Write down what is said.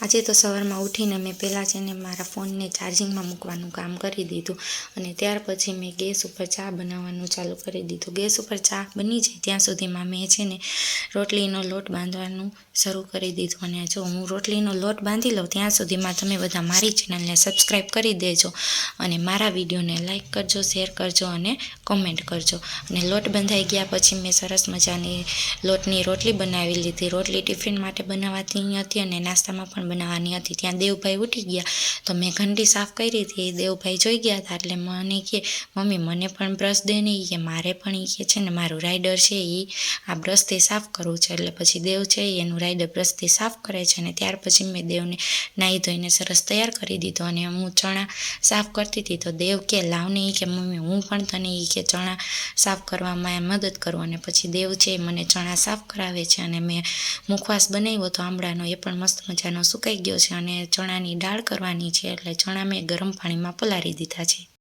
આજે તો સવારમાં ઉઠીને મેં પહેલાં છે ને મારા ફોનને ચાર્જિંગમાં મૂકવાનું કામ કરી દીધું અને ત્યાર પછી મેં ગેસ ઉપર ચા બનાવવાનું ચાલુ કરી દીધું. ગેસ ઉપર ચા બની જાય ત્યાં સુધીમાં મેં છે ને રોટલીનો લોટ બાંધવાનું શરૂ કરી દીધું. અને જો હું રોટલીનો લોટ બાંધી લઉં ત્યાં સુધીમાં તમે બધા મારી ચેનલને સબસ્ક્રાઈબ કરી દેજો અને મારા વિડીયોને લાઇક કરજો, શેર કરજો અને કોમેન્ટ કરજો. અને લોટ બંધાઈ ગયા પછી મેં સરસ મજાની લોટની રોટલી બનાવી લીધી. રોટલી ટિફિન માટે બનાવવાની હતી અને નાસ્તામાં પણ બનાવવાની હતી. ત્યાં દેવભાઈ ઉઠી ગયા તો મેં ઘંટી સાફ કરી હતી. દેવભાઈ જોઈ ગયા હતા એટલે મને કહે, મમ્મી મને પણ બ્રશ દે ને. કે મારે પણ એ કે છે ને મારું રાઈડર છે એ આ બ્રશથી સાફ કરવું છે. એટલે પછી દેવ છે એનું રાઈડર બ્રશથી સાફ કરે છે. અને ત્યાર પછી મેં દેવને નાહી ધોઈને સરસ તૈયાર કરી દીધો. અને હું ચણા સાફ કરતી હતી તો દેવ કે લાવને એ કે મમ્મી હું પણ તને એ કે ચણા સાફ કરવામાં મદદ કરું. અને પછી દેવ છે મને ચણા સાફ કરાવે છે. અને મેં મુખવાસ બનાવ્યો તો આમળાનો, એ પણ મસ્ત મજાનો સુકાઈ ગયો છે. અને ચણાની દાળ કરવાની છે એટલે ચણા મેં ગરમ પાણીમાં પલાળી દીધા છે.